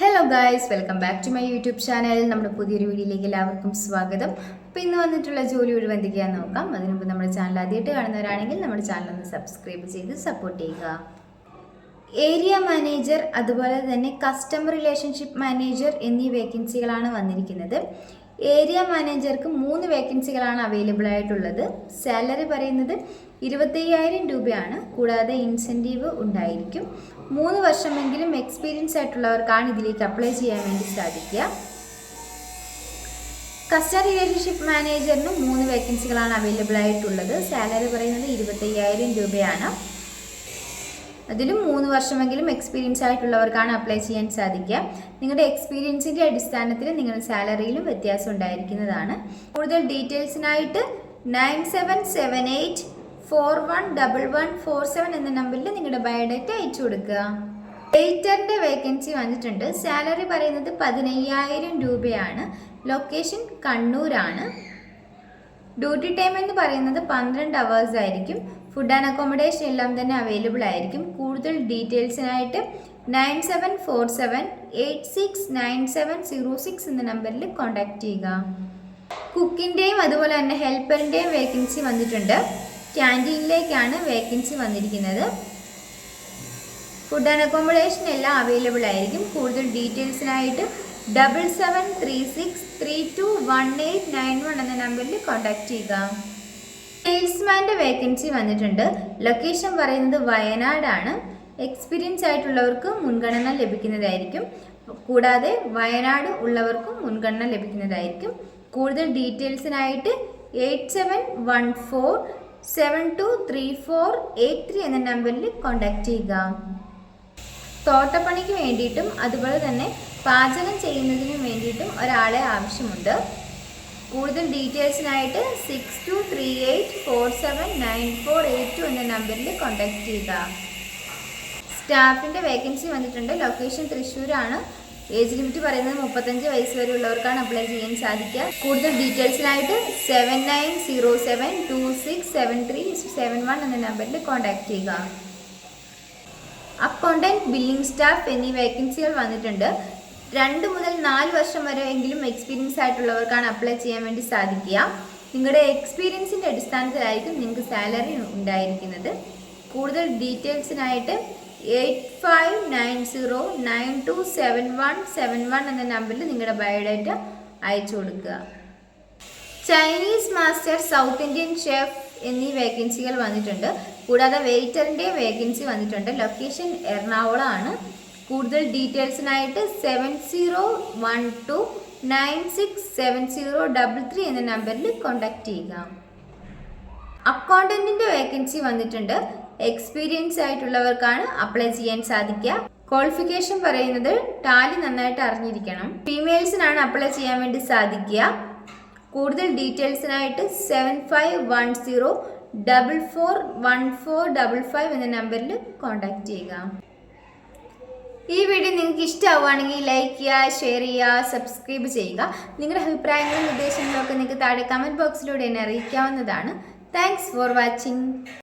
Hello guys, welcome back to my YouTube channel. നമ്മുടെ പുതിയൊരു വീഡിയോയിലേക്ക് എല്ലാവർക്കും സ്വാഗതം. അപ്പോൾ ഇന്ന് വന്നിട്ടുള്ള ജോലി ഒഴിവ് എന്തൊക്കെയാണെന്ന് നോക്കാം. അതിനു മുമ്പ് നമ്മുടെ ചാനൽ ആദ്യമായിട്ട് കാണുന്നവരാണെങ്കിൽ നമ്മുടെ ചാനൽ ഒന്ന് സബ്സ്ക്രൈബ് ചെയ്ത് സപ്പോർട്ട് ചെയ്യുക. ഏരിയ മാനേജർ അതുപോലെ തന്നെ കസ്റ്റമർ റിലേഷൻഷിപ്പ് മാനേജർ എന്നീ വേക്കൻസികളാണ് വന്നിരിക്കുന്നത്. ഏരിയ മാനേജർക്ക് 3 വേക്കൻസികളാണ് അവൈലബിൾ ആയിട്ടുള്ളത്. സാലറി പറയുന്നത് 25,000 രൂപയാണ്. കൂടാതെ ഇൻസെൻറ്റീവ് ഉണ്ടായിരിക്കും. 3 വർഷമെങ്കിലും എക്സ്പീരിയൻസ് ആയിട്ടുള്ളവർക്കാണ് ഇതിലേക്ക് അപ്ലൈ ചെയ്യാൻ വേണ്ടി സാധിക്കുക. കസ്റ്റമർ റിലേഷൻഷിപ്പ് മാനേജറിന് 3 വേക്കൻസികളാണ് അവൈലബിൾ ആയിട്ടുള്ളത്. സാലറി പറയുന്നത് 25,000 രൂപയാണ്. അതിലും 3 വർഷമെങ്കിലും എക്സ്പീരിയൻസ് ആയിട്ടുള്ളവർക്കാണ് അപ്ലൈ ചെയ്യാൻ സാധിക്കുക. നിങ്ങളുടെ എക്സ്പീരിയൻസിൻ്റെ അടിസ്ഥാനത്തിൽ നിങ്ങളുടെ സാലറിയിലും വ്യത്യാസം ഉണ്ടായിരിക്കുന്നതാണ്. കൂടുതൽ ഡീറ്റെയിൽസിനായിട്ട് 9778411147 എന്ന നമ്പറിൽ നിങ്ങളുടെ ബയോഡേറ്റ അയച്ചു കൊടുക്കുക. വെയിറ്ററിൻ്റെ വേക്കൻസി വന്നിട്ടുണ്ട്. സാലറി പറയുന്നത് 15,000 രൂപയാണ്. ലൊക്കേഷൻ കണ്ണൂരാണ്. ഡ്യൂട്ടി ടൈം എന്ന് പറയുന്നത് 12 hours ആയിരിക്കും. ഫുഡ് ആൻഡ് അക്കോമഡേഷൻ എല്ലാം തന്നെ അവൈലബിൾ ആയിരിക്കും. കൂടുതൽ ഡീറ്റെയിൽസിനായിട്ട് 9747869706 എന്ന നമ്പറിൽ കോൺടാക്ട് ചെയ്യുക. കുക്കിൻ്റെയും അതുപോലെ തന്നെ ഹെൽപ്പറിൻ്റെയും വേക്കൻസി വന്നിട്ടുണ്ട്. ക്യാൻറ്റീനിലേക്കാണ് വേക്കൻസി വന്നിരിക്കുന്നത്. ഫുഡ് ആൻഡ് അക്കോമഡേഷൻ എല്ലാം അവൈലബിൾ ആയിരിക്കും. കൂടുതൽ ഡീറ്റെയിൽസിനായിട്ട് 7736321891 എന്ന നമ്പറിൽ കോൺടാക്ട് ചെയ്യുക. സെയിൽസ്മാൻ്റെ വേക്കൻസി വന്നിട്ടുണ്ട്. ലൊക്കേഷൻ പറയുന്നത് വയനാടാണ്. എക്സ്പീരിയൻസ് ആയിട്ടുള്ളവർക്ക് മുൻഗണന ലഭിക്കുന്നതായിരിക്കും. കൂടാതെ വയനാട് ഉള്ളവർക്കും മുൻഗണന ലഭിക്കുന്നതായിരിക്കും. കൂടുതൽ ഡീറ്റെയിൽസിനായിട്ട് 8714723483 എന്ന നമ്പറിൽ കോൺടാക്ട് ചെയ്യുക. തോട്ടപ്പണിക്ക് വേണ്ടിയിട്ടും അതുപോലെ തന്നെ പാചകം ചെയ്യുന്നതിനും വേണ്ടിയിട്ടും ഒരാളെ ആവശ്യമുണ്ട്. കൂടുതൽ ഡീറ്റെയിൽസിനായിട്ട് 6238479482 എന്ന നമ്പറിൽ കോൺടാക്ട് ചെയ്യുക. സ്റ്റാഫിൻ്റെ വേക്കൻസി വന്നിട്ടുണ്ട്. ലൊക്കേഷൻ തൃശ്ശൂരാണ്. ഏജ് ലിമിറ്റ് പറയുന്നത് 35 വയസ്സ് വരെ ഉള്ളവർക്കാണ് അപ്ലൈ ചെയ്യാൻ സാധിക്കുക. കൂടുതൽ ഡീറ്റെയിൽസിനായിട്ട് 7907267371 എന്ന നമ്പറിൽ കോൺടാക്ട് ചെയ്യുക. അക്കൗണ്ടന്റ്, ബില്ലിംഗ് സ്റ്റാഫ് എന്നീ വേക്കൻസികൾ വന്നിട്ടുണ്ട്. 2 മുതൽ 4 വർഷം വരെ എങ്കിലും എക്സ്പീരിയൻസ് ആയിട്ടുള്ളവർക്കാണ് അപ്ലൈ ചെയ്യാൻ വേണ്ടി സാധിക്കുക. നിങ്ങളുടെ എക്സ്പീരിയൻസിൻ്റെ അടിസ്ഥാനത്തിലായിരിക്കും നിങ്ങൾക്ക് സാലറി ഉണ്ടായിരിക്കുന്നത്. കൂടുതൽ ഡീറ്റെയിൽസിനായിട്ട് 8590927171 എന്ന നമ്പറിൽ നിങ്ങളുടെ ബയോഡേറ്റ അയച്ചു കൊടുക്കുക. Chinese master, south Indian chef എന്നീ വേക്കൻസികൾ വന്നിട്ടുണ്ട്. കൂടാതെ വെയിറ്ററിൻ്റെ വേക്കൻസി വന്നിട്ടുണ്ട്. ലൊക്കേഷൻ എറണാകുളമാണ്. കൂടുതൽ ഡീറ്റെയിൽസിനായിട്ട് 7012967033 എന്ന നമ്പറിൽ കോൺടാക്ട് ചെയ്യുക. അക്കൗണ്ടന്റിൻ്റെ വേക്കൻസി വന്നിട്ടുണ്ട്. എക്സ്പീരിയൻസ് ആയിട്ടുള്ളവർക്കാണ് അപ്ലൈ ചെയ്യാൻ സാധിക്കുക. ക്വാളിഫിക്കേഷൻ പറയുന്നത് ടാലി നന്നായിട്ട് അറിഞ്ഞിരിക്കണം. ഫീമെയിൽസിനാണ് അപ്ലൈ ചെയ്യാൻ വേണ്ടി സാധിക്കുക. കൂടുതൽ ഡീറ്റെയിൽസിനായിട്ട് 7514141455 എന്ന നമ്പറിൽ കോൺടാക്ട് ചെയ്യുക. ഈ വീഡിയോ നിങ്ങൾക്ക് ഇഷ്ടമാവുകയാണെങ്കിൽ ലൈക്ക് ചെയ്യുക, ഷെയർ ചെയ്യുക, സബ്സ്ക്രൈബ് ചെയ്യുക. നിങ്ങളുടെ അഭിപ്രായങ്ങളും നിർദ്ദേശങ്ങളും ഒക്കെ നിങ്ങൾക്ക് താഴെ കമൻറ്റ് ബോക്സിലൂടെ എന്നെ അറിയിക്കാവുന്നതാണ്. Thanks for watching.